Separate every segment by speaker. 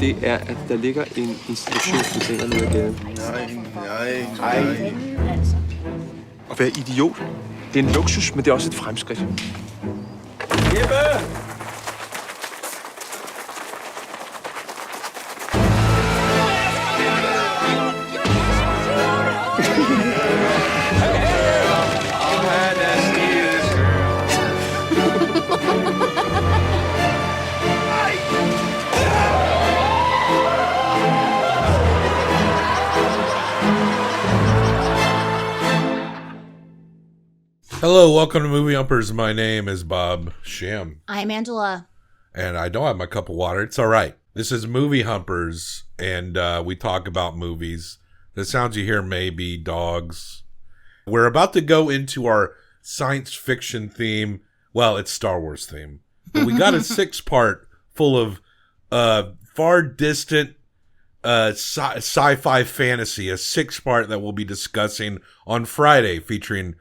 Speaker 1: det er, at der ligger en institutionscontainer nede ad gaden.
Speaker 2: Nej.
Speaker 1: At være idiot, det er en luksus, men det er også et fremskridt.
Speaker 2: Jeppe!
Speaker 3: Hello, welcome to Movie Humpers. My name is Bob Sham.
Speaker 4: I'm Angela.
Speaker 3: And I don't have my cup of water. It's all right. This is Movie Humpers, and we talk about movies. The sounds you hear may be dogs. We're about to go into our science fiction theme. Well, it's Star Wars theme. But we got a 6-part full of far distant sci-fi fantasy. A 6-part that we'll be discussing on Friday, featuring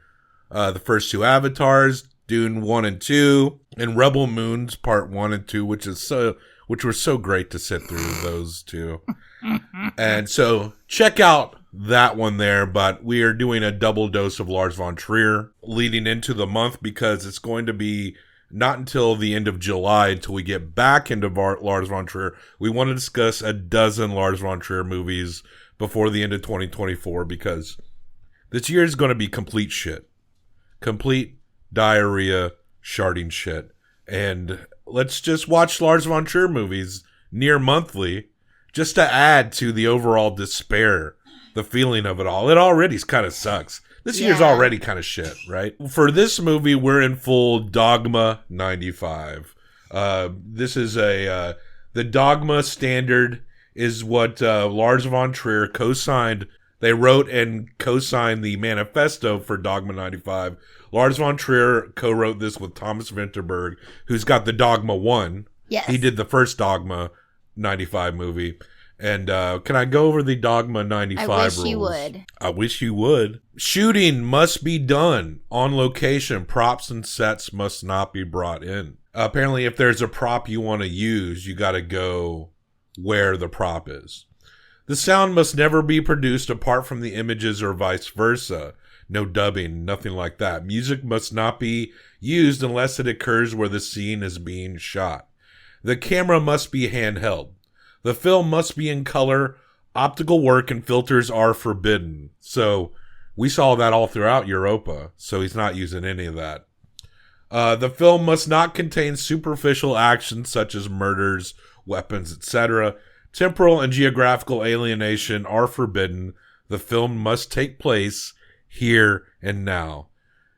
Speaker 3: the first 2 Avatars, Dune 1 and 2, and Rebel Moons Part 1 and 2, which were so great to sit through those 2. And so check out that one there, but we are doing a double dose of Lars von Trier leading into the month because it's going to be not until the end of July until we get back into Lars von Trier. We want to discuss a dozen Lars von Trier movies before the end of 2024 because this year is going to be complete shit. Complete diarrhea, sharding shit. And let's just watch Lars von Trier movies near monthly just to add to the overall despair, the feeling of it all. It already kind of sucks. This year's already kind of shit, right? For this movie, we're in full Dogme 95. This is the Dogme standard is what Lars von Trier co-signed. They wrote and co-signed the manifesto for Dogme 95. Lars von Trier co-wrote this with Thomas Vinterberg, who's got the Dogma 1.
Speaker 4: Yes.
Speaker 3: He did the first Dogma 95 movie. And can I go over the Dogma 95 rules?
Speaker 4: I wish you would.
Speaker 3: I wish you would. Shooting must be done on location. Props and sets must not be brought in. Apparently, if there's a prop you want to use, you got to go where the prop is. The sound must never be produced apart from the images or vice versa. No dubbing, nothing like that. Music must not be used unless it occurs where the scene is being shot. The camera must be handheld. The film must be in color. Optical work and filters are forbidden. So we saw that all throughout Europa, so he's not using any of that. The film must not contain superficial actions such as murders, weapons, etc. Temporal and geographical alienation are forbidden. The film must take place here and now.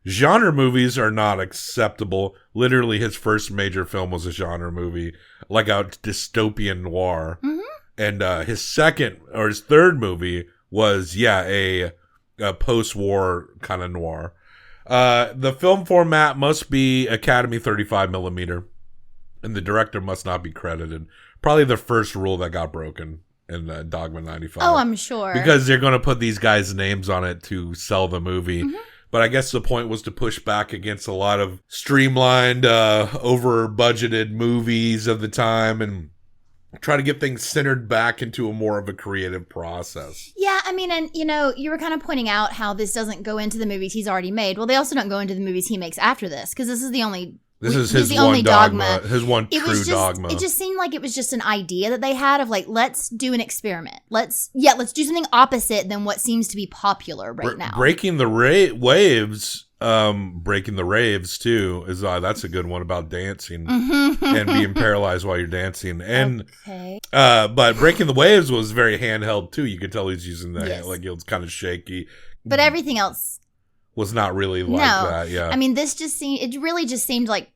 Speaker 3: Genre movies are not acceptable. Literally, his first major film was a genre movie, like a dystopian noir. Mm-hmm. And his third movie was, a post-war kind of noir. The film format must be Academy 35 millimeter, and the director must not be credited. Probably the first rule that got broken in Dogma 95.
Speaker 4: Oh, I'm sure.
Speaker 3: Because they're going to put these guys' names on it to sell the movie. Mm-hmm. But I guess the point was to push back against a lot of streamlined, over-budgeted movies of the time and try to get things centered back into a more of a creative process.
Speaker 4: Yeah, I mean, and, you were kind of pointing out how this doesn't go into the movies he's already made. Well, they also don't go into the movies he makes after this, because this is the only...
Speaker 3: This is his one dogma. His one true dogma.
Speaker 4: It just seemed like it was just an idea that they had of like, let's do an experiment. Let's do something opposite than what seems to be popular right now.
Speaker 3: Breaking the waves, breaking the raves too is that's a good one about dancing and being paralyzed while you're dancing. And but breaking the waves was very handheld too. You could tell he's using that like it was kind of shaky.
Speaker 4: But everything else
Speaker 3: was not really like that, yeah.
Speaker 4: I mean, it really just seemed like,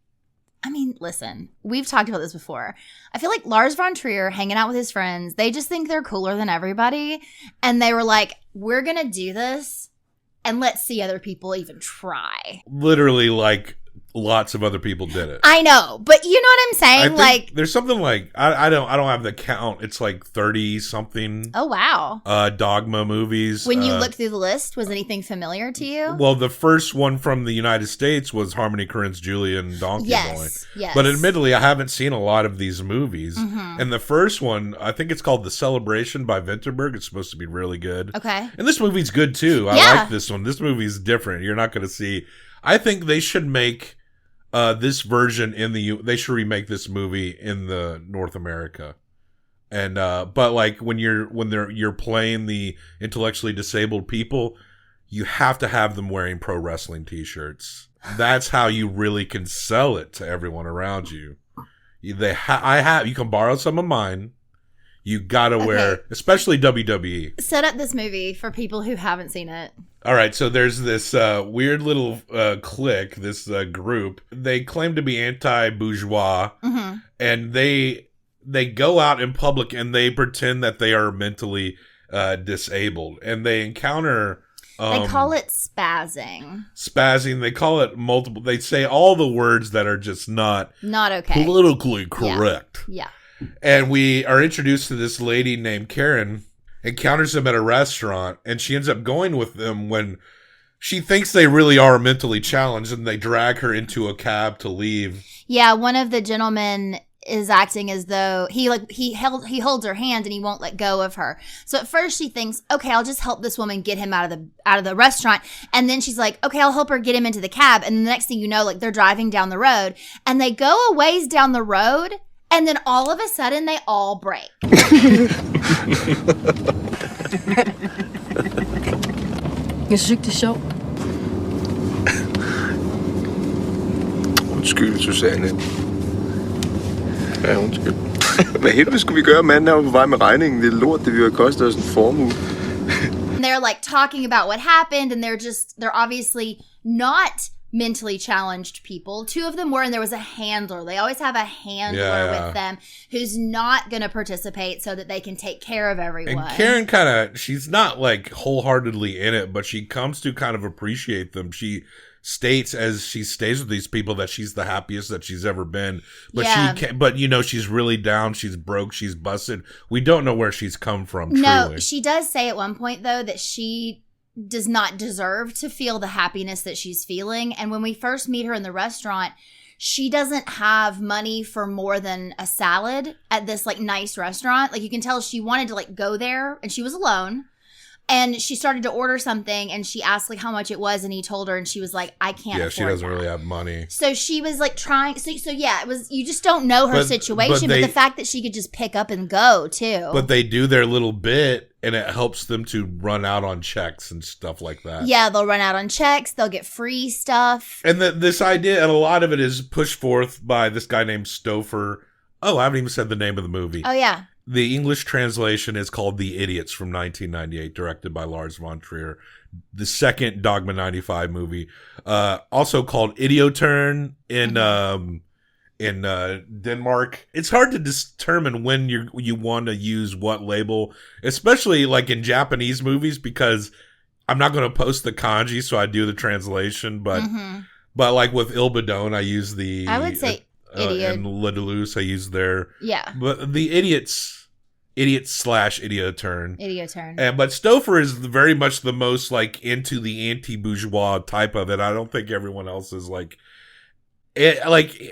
Speaker 4: listen, we've talked about this before. I feel like Lars von Trier hanging out with his friends, they just think they're cooler than everybody. And they were like, we're going to do this and let's see other people even try.
Speaker 3: Literally, like, lots of other people did it.
Speaker 4: I know, but you know what I'm saying? Like,
Speaker 3: there's something like I don't have the count. It's like 30 something.
Speaker 4: Oh wow!
Speaker 3: Dogma movies.
Speaker 4: When you looked through the list, was anything familiar to you?
Speaker 3: Well, the first one from the United States was Harmony Korine's Julia and Donkey Boy.
Speaker 4: Yes.
Speaker 3: But admittedly, I haven't seen a lot of these movies.
Speaker 4: Mm-hmm.
Speaker 3: And the first one, I think it's called The Celebration by Vinterberg. It's supposed to be really good.
Speaker 4: Okay.
Speaker 3: And this movie's good too. I like this one. This movie's different. You're not going to see. I think they should make this version they should remake this movie in the North America. And but like when you're playing the intellectually disabled people, you have to have them wearing pro wrestling t-shirts. That's how you really can sell it to everyone around you. You can borrow some of mine. You gotta wear, especially WWE.
Speaker 4: Set up this movie for people who haven't seen it.
Speaker 3: All right, so there's this weird little clique, this group. They claim to be anti-bourgeois, and they go out in public and they pretend that they are mentally disabled, and they encounter.
Speaker 4: They call it spazzing.
Speaker 3: Spazzing. They call it multiple. They say all the words that are just not
Speaker 4: okay,
Speaker 3: politically correct.
Speaker 4: Yeah.
Speaker 3: And we are introduced to this lady named Karen, encounters them at a restaurant, and she ends up going with them when she thinks they really are mentally challenged, and they drag her into a cab to leave. Yeah,
Speaker 4: one of the gentlemen is acting as though he holds her hand and he won't let go of her. So at first she thinks, okay, I'll just help this woman get him out of the restaurant. And then she's like, okay, I'll help her get him into the cab. And the next thing you know, like they're driving down the road and they go a ways down the road. And then all of a sudden, they all break.
Speaker 5: Jeg synes ikke, det er sjovt.
Speaker 1: Undskyld, Susanne. Ja, undskyld. Hvad helvede skulle vi gøre? Manden er jo på vej med regningen. Det er lort, det vil jo koste os en formue.
Speaker 4: They're like talking about what happened, and they're obviously not mentally challenged people. Two of them were, and there was a handler. They always have a handler with them who's not going to participate so that they can take care of everyone.
Speaker 3: And Karen she's not like wholeheartedly in it, but she comes to kind of appreciate them. She states as she stays with these people that she's the happiest that she's ever been. But she's really down. She's broke. She's busted. We don't know where she's come from.
Speaker 4: No,
Speaker 3: truly.
Speaker 4: She does say at one point though that she does not deserve to feel the happiness that she's feeling. And when we first meet her in the restaurant, she doesn't have money for more than a salad at this like nice restaurant. Like you can tell she wanted to like go there, and she was alone. And she started to order something, and she asked like how much it was, and he told her, and she was like, I can't afford
Speaker 3: she doesn't
Speaker 4: that.
Speaker 3: really have money.
Speaker 4: So she was like trying, so yeah, it was, you just don't know her situation, but the fact that she could just pick up and go too.
Speaker 3: But they do their little bit, and it helps them to run out on checks and stuff like that.
Speaker 4: Yeah, they'll run out on checks, they'll get free stuff.
Speaker 3: And this idea, and a lot of it is pushed forth by this guy named Stouffer. Oh, I haven't even said the name of the movie.
Speaker 4: Oh, yeah.
Speaker 3: The English translation is called The Idiots from 1998, directed by Lars von Trier. The second Dogme 95 movie, also called Idioterne in Denmark. It's hard to determine when you want to use what label, especially like in Japanese movies, because I'm not going to post the kanji, so I do the translation. But like with Ilbadone, I use the
Speaker 4: I would say idiot,
Speaker 3: and Le Deleuze, I use their But the Idiot/Idioterne. But Stouffer is very much the most like into the anti-bourgeois type of it. I don't think everyone else is like it.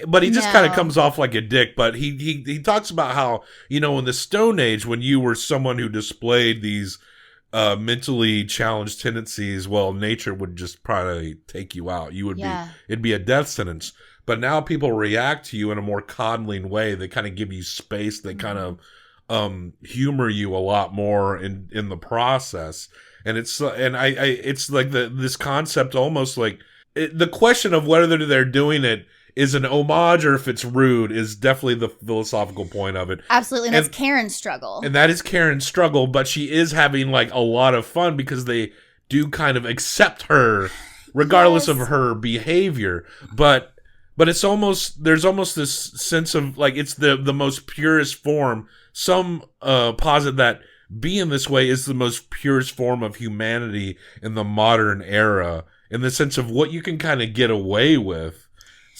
Speaker 3: But he just kind of comes off like a dick. But he talks about how, you know, in the Stone Age, when you were someone who displayed these mentally challenged tendencies, well, nature would just probably take you out. You would it'd be a death sentence. But now people react to you in a more coddling way. They kind of give you space. They kind of humor you a lot more in the process. And it's like this concept almost like the question of whether they're doing it is an homage or if it's rude is definitely the philosophical point of it.
Speaker 4: Absolutely. And that's Karen's struggle.
Speaker 3: And that is Karen's struggle, but she is having like a lot of fun because they do kind of accept her regardless of her behavior. But it's almost, there's almost this sense of like, it's the most purest form. Some posit that being this way is the most purest form of humanity in the modern era, in the sense of what you can kind of get away with.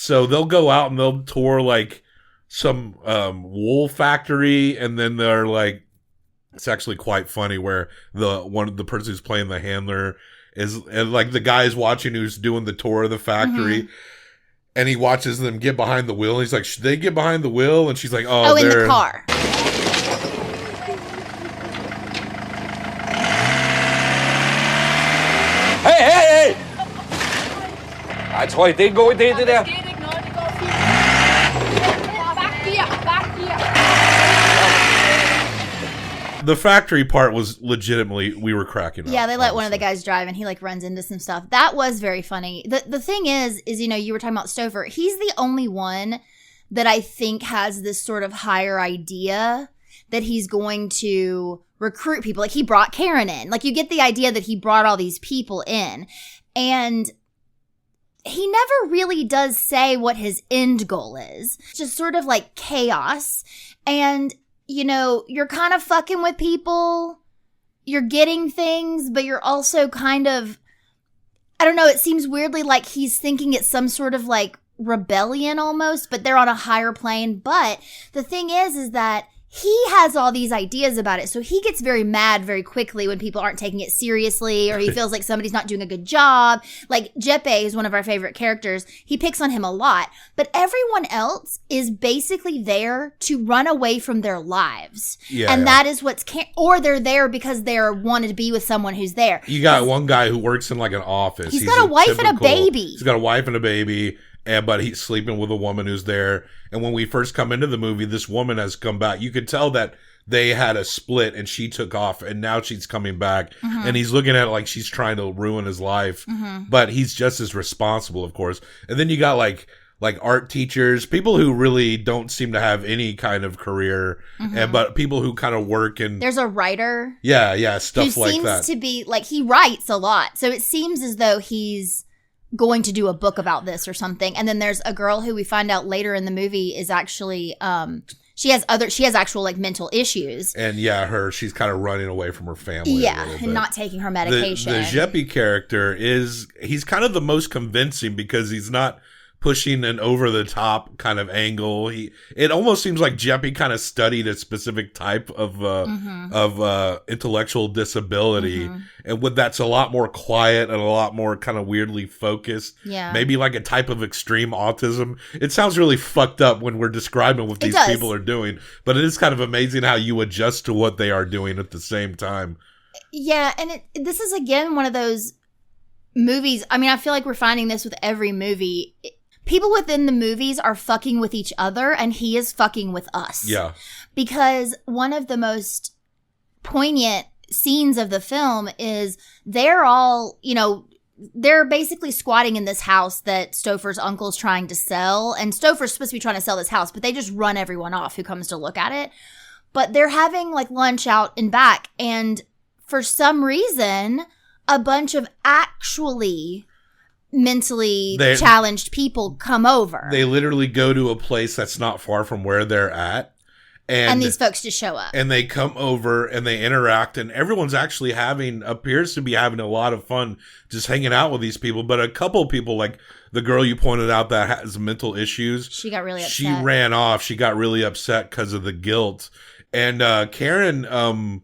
Speaker 3: So they'll go out and they'll tour like some wool factory, and then they're like, it's actually quite funny where the person who's playing the handler is, and like the guy is watching who's doing the tour of the factory. And he watches them get behind the wheel. And he's like, should they get behind the wheel? And she's like, oh,
Speaker 4: in the car.
Speaker 2: Hey! Jeg tror ikke, det er en god idé, det der.
Speaker 3: The factory part was legitimately, we were cracking up.
Speaker 4: Yeah, they let one of the guys drive and he like runs into some stuff. That was very funny. The thing is, you know, you were talking about Stouffer. He's the only one that I think has this sort of higher idea that he's going to recruit people. Like he brought Karen in. Like you get the idea that he brought all these people in. And he never really does say what his end goal is. It's just sort of like chaos. And you know, you're kind of fucking with people, you're getting things, but you're also kind of, I don't know, it seems weirdly like he's thinking it's some sort of like rebellion almost, but they're on a higher plane. But the thing is that he has all these ideas about it. So he gets very mad very quickly when people aren't taking it seriously, or he feels like somebody's not doing a good job. Like Jeppe is one of our favorite characters. He picks on him a lot, but everyone else is basically there to run away from their lives. That is what's, or they're there because they're wanted to be with someone who's there.
Speaker 3: You got one guy who works in like an office.
Speaker 4: He's got a wife and a baby.
Speaker 3: He's got a wife and a baby. But he's sleeping with a woman who's there. And when we first come into the movie, this woman has come back. You could tell that they had a split and she took off and now she's coming back. And he's looking at it like she's trying to ruin his life. But he's just as responsible, of course. And then you got like art teachers, people who really don't seem to have any kind of career, but people who kind of work in. There's
Speaker 4: a writer.
Speaker 3: Yeah, stuff like that.
Speaker 4: Who seems to be, like, he writes a lot. So it seems as though he's going to do a book about this or something. And then there's a girl who we find out later in the movie is actually she has actual like mental issues.
Speaker 3: And she's kind of running away from her family.
Speaker 4: And not taking her medication.
Speaker 3: The Jeppe character he's kind of the most convincing because he's not pushing an over the top kind of angle. It almost seems like Jeppe kind of studied a specific type of intellectual disability, and that's a lot more quiet and a lot more kind of weirdly focused. Yeah, maybe like a type of extreme autism. It sounds really fucked up when we're describing what these people are doing, but it is kind of amazing how you adjust to what they are doing at the same time.
Speaker 4: Yeah, and this is again one of those movies. I mean, I feel like we're finding this with every movie. People within the movies are fucking with each other, and he is fucking with us. Yeah. Because one of the most poignant scenes of the film is they're all, you know, they're basically squatting in this house that Stouffer's uncle's trying to sell. And Stouffer's supposed to be trying to sell this house, but they just run everyone off who comes to look at it. But they're having like lunch out and back. And for some reason, a bunch of actually mentally challenged people come over.
Speaker 3: They literally go to a place that's not far from where they're at.
Speaker 4: And these folks just show up.
Speaker 3: And they come over and they interact, and everyone's actually appears to be having a lot of fun just hanging out with these people. But a couple people, like the girl you pointed out that has mental issues,
Speaker 4: she got really upset.
Speaker 3: She ran off. She got really upset because of the guilt. And Karen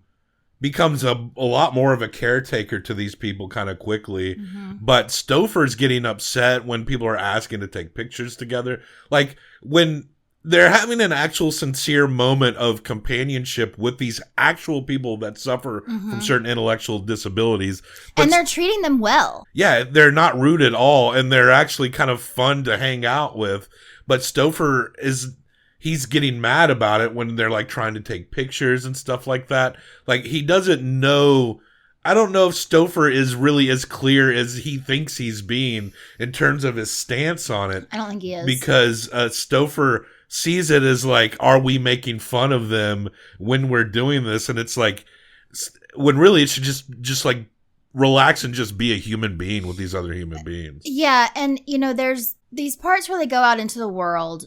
Speaker 3: becomes a lot more of a caretaker to these people kind of quickly. But Stouffer's getting upset when people are asking to take pictures together. Like when they're having an actual sincere moment of companionship with these actual people that suffer from certain intellectual disabilities.
Speaker 4: And they're treating them well.
Speaker 3: Yeah, they're not rude at all. And they're actually kind of fun to hang out with. But Stouffer he's getting mad about it when they're like trying to take pictures and stuff like that. Like he doesn't know. I don't know if Stouffer is really as clear as he thinks he's being in terms of his stance on it.
Speaker 4: I don't think he is.
Speaker 3: Because Stouffer sees it as like, are we making fun of them when we're doing this? And it's like, when really it should just like relax and just be a human being with these other human beings.
Speaker 4: Yeah. And you know, there's these parts where they go out into the world,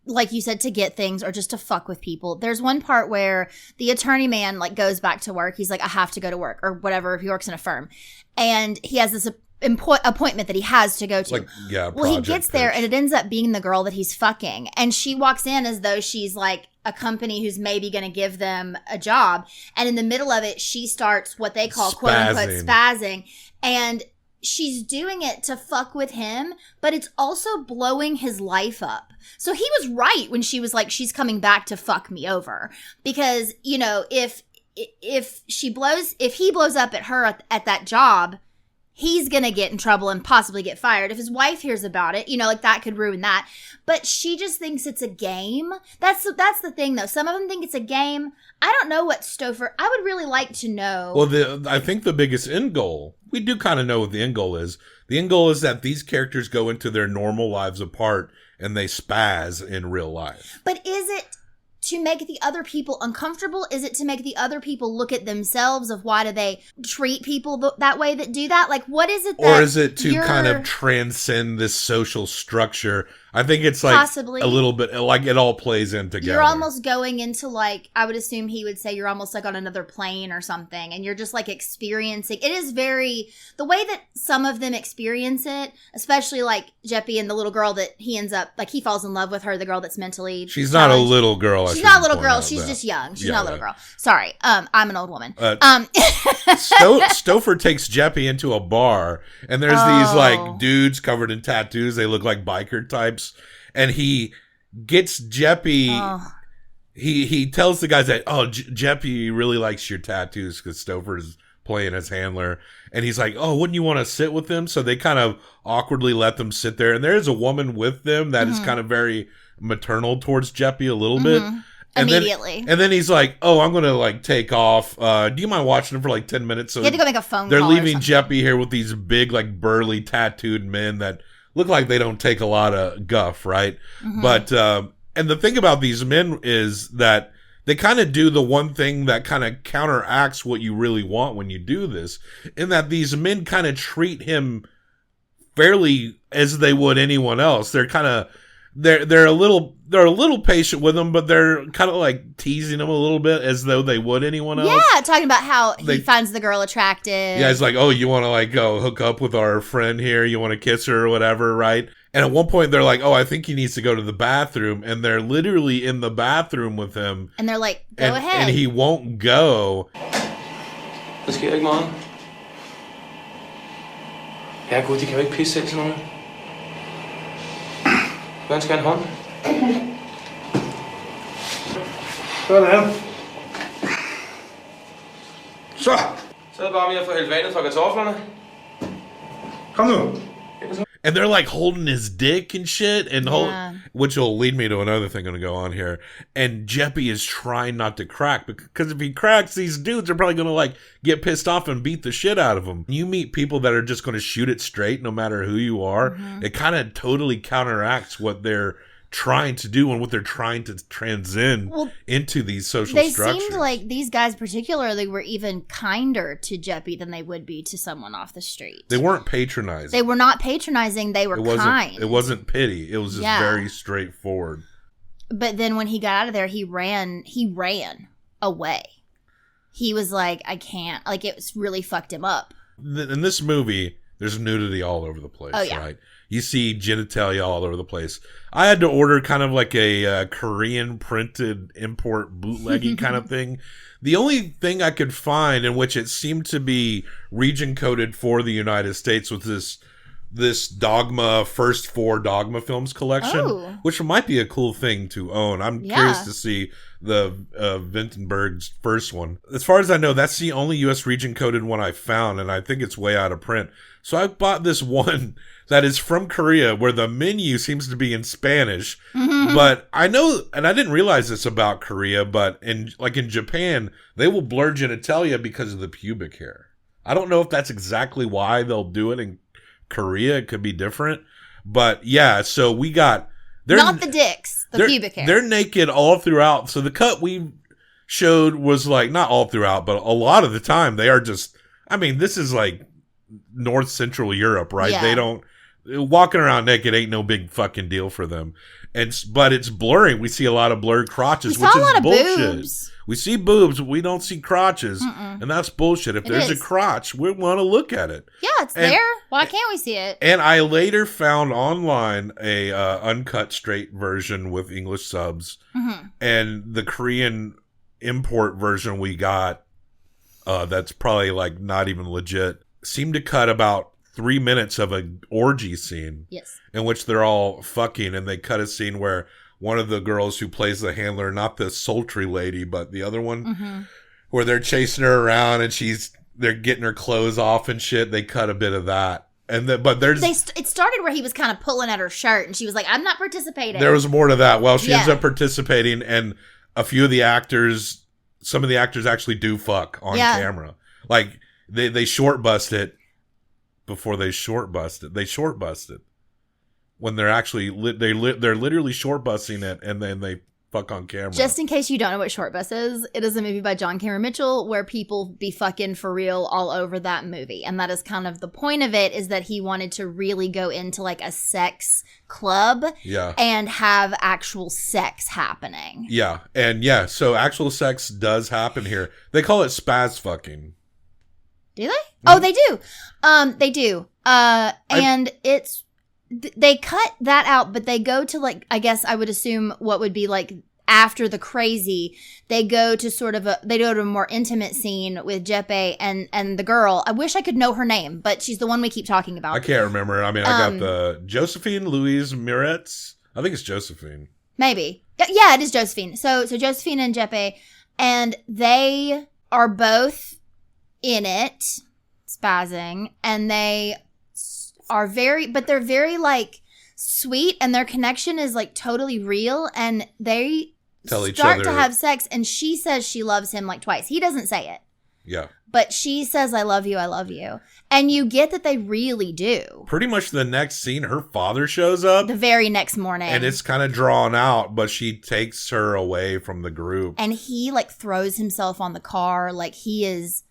Speaker 4: like you said, to get things or just to fuck with people. There's one part where the attorney man like goes back to work. He's like, I have to go to work or whatever. He works in a firm. And he has this appointment that he has to go to.
Speaker 3: Like, yeah.
Speaker 4: Well, he
Speaker 3: project
Speaker 4: gets there
Speaker 3: pitch.
Speaker 4: and it ends up being the girl that he's fucking. And she walks in as though she's like a company who's maybe going to give them a job. And in the middle of it, she starts what they call quote unquote spazzing. And she's doing it to fuck with him, but it's also blowing his life up. So he was right when she was like, she's coming back to fuck me over. Because, you know, if he blows up at her at that job, he's going to get in trouble and possibly get fired. If his wife hears about it, you know, like that could ruin that. But she just thinks it's a game. That's the thing, though. Some of them think it's a game. I don't know what Stouffer... I would really like to know.
Speaker 3: Well, I think the biggest end goal, we do kind of know what the end goal is. The end goal is that these characters go into their normal lives apart and they spaz in real life.
Speaker 4: But is it to make the other people uncomfortable? Is it to make the other people look at themselves of why do they treat people that way that do that? Like, what is it that...
Speaker 3: Or is it to kind of transcend this social structure? I think it's like
Speaker 4: possibly
Speaker 3: a little bit, like it all plays in together.
Speaker 4: You're almost going into like, I would assume he would say you're almost like on another plane or something. And you're just like experiencing, it is very, the way that some of them experience it, especially like Jeppy and the little girl that he ends up, like he falls in love with her, the girl that's mentally
Speaker 3: She's not
Speaker 4: challenged.
Speaker 3: A little girl.
Speaker 4: She's not a little girl. She's just young. She's not a little girl. Sorry. I'm an old woman.
Speaker 3: Stouffer takes Jeppy into a bar and there's these like dudes covered in tattoos. They look like biker types. And he gets Jeppy. He tells the guys that, Jeppy really likes your tattoos because Stouffer's playing his handler. And he's like, wouldn't you want to sit with them? So they kind of awkwardly let them sit there. And there's a woman with them that is kind of very maternal towards Jeppy a little bit. And
Speaker 4: immediately.
Speaker 3: Then he's like, I'm going to like take off. Do you mind watching them for like 10 minutes? So
Speaker 4: he had to go make a phone call.
Speaker 3: They're leaving Jeppy here with these big, like burly tattooed men that look like they don't take a lot of guff, right? But, and the thing about these men is that they kind of do the one thing that kind of counteracts what you really want when you do this, in that these men kind of treat him fairly as they would anyone else. They're kind of, they're a little patient with him, but they're kind of like teasing him a little bit as though they would anyone else.
Speaker 4: Yeah, talking about how he finds the girl attractive.
Speaker 3: Yeah, he's like, you want to like go hook up with our friend here? You want to kiss her or whatever, right? And at one point they're like, I think he needs to go to the bathroom. And they're literally in the bathroom with him.
Speaker 4: And they're like, go ahead.
Speaker 3: And he won't go.
Speaker 6: Der sker ikke meget. Herregud, de kan jo ikke pisse selv sådan noget. Hvordan skal han hånd? Sådan. Så. Så er det bare med at få hældt vandet fra kartoflerne. Kom nu.
Speaker 3: And they're like holding his dick and shit, and which will lead me to another thing I'm going to go on here. And Jeppy is trying not to crack, because if he cracks, these dudes are probably going to like get pissed off and beat the shit out of him. You meet people that are just going to shoot it straight no matter who you are. It kind of totally counteracts what they're trying to do and what they're trying to transcend into these social structures.
Speaker 4: They seemed like these guys particularly were even kinder to Jeppy than they would be to someone off the street.
Speaker 3: They weren't patronizing.
Speaker 4: They were not patronizing. They were kind.
Speaker 3: It wasn't pity. It was just very straightforward.
Speaker 4: But then when he got out of there, he ran away. He was like, I can't. Like, it really fucked him up.
Speaker 3: In this movie, there's nudity all over the place, right? You see genitalia all over the place. I had to order kind of like a Korean printed import bootleggy kind of thing. The only thing I could find in which it seemed to be region coded for the United States was this Dogma first 4 Dogma films collection, which might be a cool thing to own. I'm curious to see the Vintenberg's first one. As far as I know, that's the only U.S. region coded one I found, and I think it's way out of print. So I bought this one that is from Korea where the menu seems to be in Spanish. But I know, and I didn't realize this about Korea, but in Japan, they will blur genitalia because of the pubic hair. I don't know if that's exactly why they'll do it in Korea. It could be different. But yeah, so we got...
Speaker 4: Not the dicks, the pubic hair.
Speaker 3: They're naked all throughout. So the cut we showed was like, not all throughout, but a lot of the time they are just... I mean, this is like North Central Europe, right?
Speaker 4: Yeah.
Speaker 3: They don't... walking around naked ain't no big fucking deal for them. But it's blurring. We see a lot of blurred crotches, which is bullshit.
Speaker 4: Boobs.
Speaker 3: We see boobs, but we don't see crotches. And that's bullshit. If there's a crotch, we want to look at it.
Speaker 4: Yeah, it's there. Why can't we see it?
Speaker 3: And I later found online a uncut straight version with English subs. And the Korean import version we got, that's probably like not even legit, seemed to cut about 3 minutes of an orgy scene.
Speaker 4: Yes.
Speaker 3: In which they're all fucking, and they cut a scene where one of the girls who plays the handler, not the sultry lady, but the other one, where they're chasing her around and they're getting her clothes off and shit. They cut a bit of that. It
Speaker 4: started where he was kind of pulling at her shirt and she was like, I'm not participating.
Speaker 3: There was more to that. Well, she ends up participating, and a few of the actors, some of the actors actually do fuck on camera. Like, they short bust it before they short bust it. They short bust it. When they're actually, they're literally short busting it, and then they fuck on camera.
Speaker 4: Just in case you don't know what Short Bus is, it is a movie by John Cameron Mitchell where people be fucking for real all over that movie. And that is kind of the point of it, is that he wanted to really go into like a sex club and have actual sex happening. Yeah.
Speaker 3: And so actual sex does happen here. They call it spaz fucking.
Speaker 4: Do they? Oh, they do. They do. And it's, they cut that out, but they go to like, I guess I would assume what would be like after the crazy, they go to sort of they go to a more intimate scene with Jeppe and the girl. I wish I could know her name, but she's the one we keep talking about.
Speaker 3: I can't remember. I mean, I got the Josephine Louise Miretz. I think it's Josephine.
Speaker 4: Maybe. Yeah, it is Josephine. So Josephine and Jeppe, and they are both in it, spazzing, and they are they're very like sweet, and their connection is like totally real, and they start to have sex, and she says she loves him like twice. He doesn't say it.
Speaker 3: Yeah.
Speaker 4: But she says, I love you, I love you. And you get that they really do.
Speaker 3: Pretty much the next scene, her father shows up.
Speaker 4: The very next morning.
Speaker 3: And it's kind of drawn out, but she takes her away from the group.
Speaker 4: And he like throws himself on the car, like he is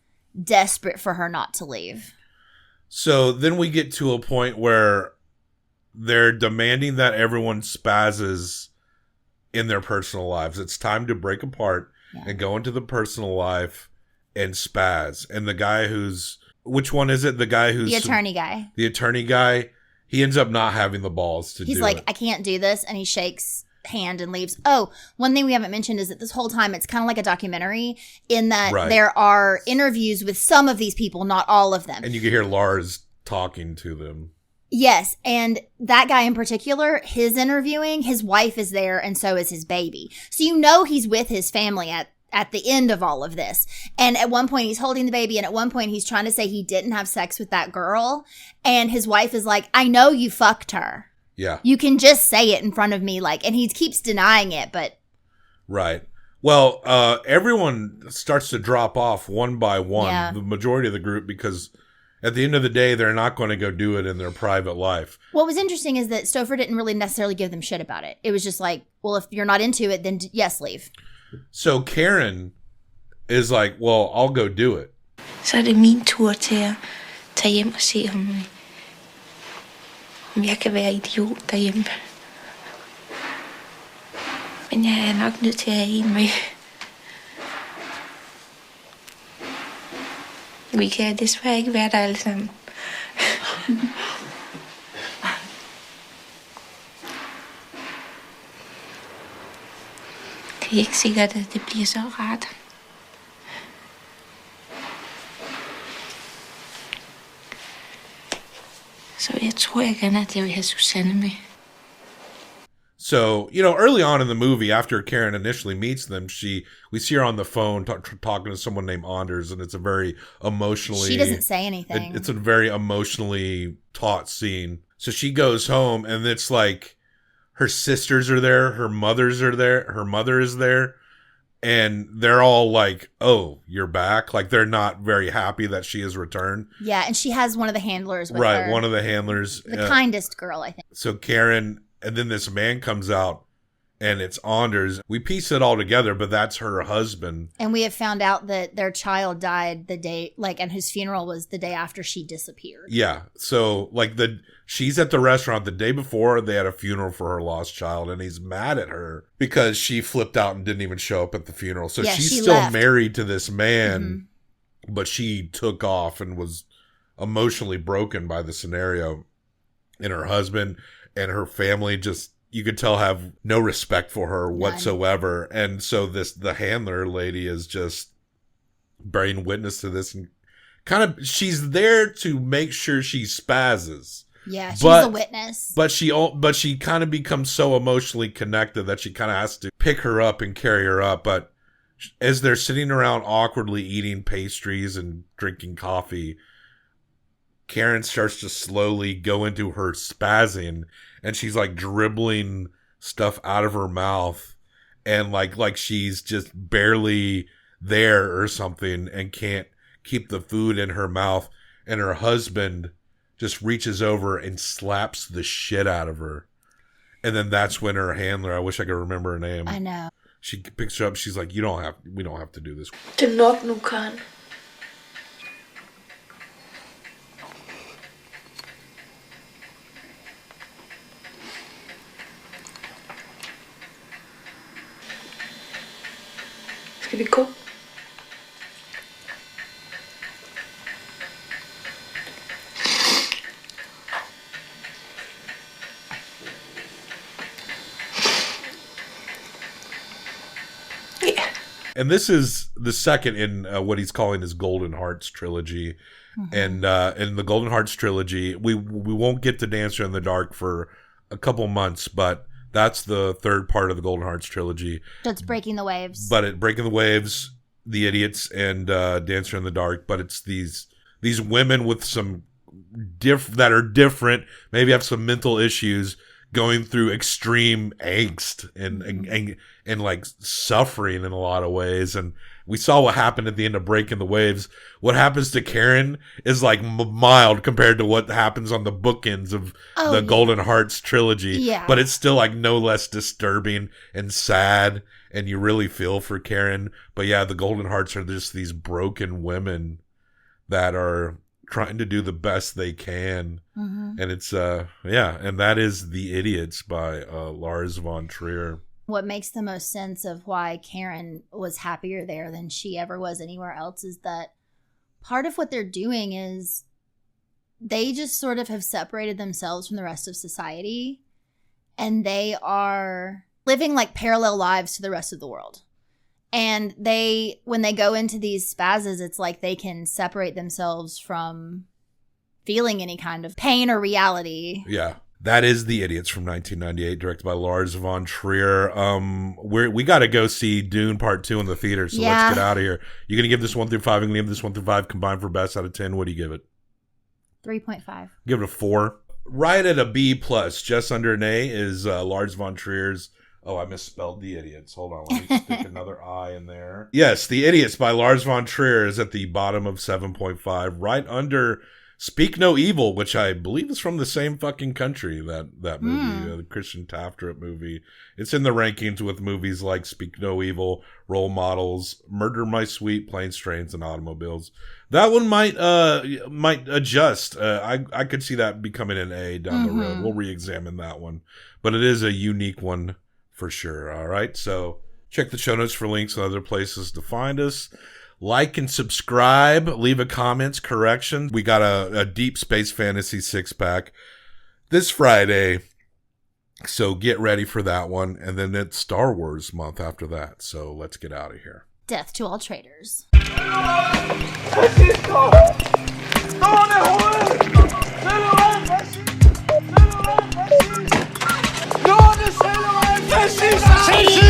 Speaker 4: desperate for her not to leave.
Speaker 3: So then we get to a point where they're demanding that everyone spazzes in their personal lives. It's time to break apart and go into the personal life and spaz. And the guy which one is it? The guy who's...
Speaker 4: The attorney guy.
Speaker 3: The attorney guy, he ends up not having the balls to do it.
Speaker 4: He's like, I can't do this. And he shakes hand and leaves. Oh, one thing we haven't mentioned is that this whole time it's kind of like a documentary in that there are interviews with some of these people, not all of them.
Speaker 3: And you can hear Lars talking to them.
Speaker 4: Yes, and that guy in particular, his interviewing, his wife is there, and so is his baby. So you know he's with his family at the end of all of this. And at one point he's holding the baby, and at one point he's trying to say he didn't have sex with that girl, and his wife is like, I know you fucked her.
Speaker 3: Yeah.
Speaker 4: You can just say it in front of me, like, and he keeps denying it, but...
Speaker 3: Right. Well, everyone starts to drop off one by one, the majority of the group, because at the end of the day, they're not going to go do it in their private life.
Speaker 4: What was interesting is that Stouffer didn't really necessarily give them shit about it. It was just like, well, if you're not into it, then yes, leave.
Speaker 3: So Karen is like, well, I'll go do it.
Speaker 7: Så det min tur til at tage hjem og se, om jeg kan være idiot derhjemme. Men jeg nok nødt til at have en med. Vi kan desværre ikke være der alle sammen. Det er ikke sikkert, at det bliver så rart. Så jeg tror jeg gerne, at jeg vil have Susanne med.
Speaker 3: So, early on in the movie, after Karen initially meets them, we see her on the phone talking to someone named Anders, and it's a very emotionally...
Speaker 4: She doesn't say anything.
Speaker 3: It's a very emotionally taut scene. So she goes home, and it's like her sisters are there, her mothers are there, her mother is there, and they're all like, oh, you're back? Like, they're not very happy that she has returned.
Speaker 4: Yeah, and she has one of the handlers with her.
Speaker 3: Right, one of the handlers.
Speaker 4: The kindest girl, I think.
Speaker 3: So Karen... And then this man comes out, and it's Anders. We piece it all together, but that's her husband.
Speaker 4: And we have found out that their child died the day, like, and whose funeral was the day after she disappeared.
Speaker 3: Yeah. So, like, she's at the restaurant the day before they had a funeral for her lost child, and he's mad at her because she flipped out and didn't even show up at the funeral. So she's
Speaker 4: she
Speaker 3: still
Speaker 4: left.
Speaker 3: married to this man, but she took off and was emotionally broken by the scenario. And her husband and her family just, you could tell, have no respect for her whatsoever. And so the handler lady is just bearing witness to this, and kind of, she's there to make sure she spazzes.
Speaker 4: Yeah, she's a witness.
Speaker 3: But she kind of becomes so emotionally connected that she kind of has to pick her up and carry her up. But as they're sitting around awkwardly eating pastries and drinking coffee, Karen starts to slowly go into her spazzing, and she's like dribbling stuff out of her mouth, and like she's just barely there or something, and can't keep the food in her mouth. And her husband just reaches over and slaps the shit out of her. And then that's when her handler, I wish I could remember her name.
Speaker 4: I know.
Speaker 3: She picks her up. She's like, we don't have to do this.
Speaker 7: Det er nok nu, Karen. Skal vi gå?
Speaker 3: And this is the second in what he's calling his Golden Hearts trilogy. And in the Golden Hearts trilogy, we won't get to Dancer in the Dark for a couple months, but that's the third part of the Golden Hearts trilogy.
Speaker 4: So it's Breaking the Waves.
Speaker 3: But Breaking the Waves, The Idiots, and Dancer in the Dark. But it's these women with some that are different, maybe have some mental issues, going through extreme angst and like suffering in a lot of ways. And we saw what happened at the end of Breaking the Waves. What happens to Karen is like mild compared to what happens on the bookends of the Golden Hearts trilogy.
Speaker 4: Yeah.
Speaker 3: But it's still like no less disturbing and sad, and you really feel for Karen. But yeah, the Golden Hearts are just these broken women that are trying to do the best they can. And it's and that is The Idiots by Lars von Trier.
Speaker 4: What makes the most sense of why Karen was happier there than she ever was anywhere else is that part of what they're doing is they just sort of have separated themselves from the rest of society, and they are living like parallel lives to the rest of the world. And when they go into these spazzes, it's like they can separate themselves from feeling any kind of pain or reality.
Speaker 3: Yeah. That is The Idiots from 1998, directed by Lars von Trier. We got to go see Dune Part 2 in the theater, so let's get out of here. You're going to give this 1 through 5. I'm going to give this 1 through 5 combined for best out of 10. What do you give it?
Speaker 4: 3.5.
Speaker 3: Give it a 4. Right at a B+, just under an A, is Lars von Trier's... Oh, I misspelled The Idiots. Hold on, let me stick another I in there. Yes, The Idiots by Lars von Trier is at the bottom of 7.5, right under Speak No Evil, which I believe is from the same fucking country, that movie, the Christian Taftrup movie. It's in the rankings with movies like Speak No Evil, Role Models, Murder My Sweet, Planes, Trains, and Automobiles. That one might adjust. I could see that becoming an A down the road. We'll re-examine that one. But it is a unique one for sure. All right, so check the show notes for links and other places to find us. Like and subscribe. Leave a comments, correction. We got a Deep Space Fantasy 6-pack this Friday, so get ready for that one. And then it's Star Wars month after that, so let's get out of here.
Speaker 4: Death to all traitors.
Speaker 2: Fascist!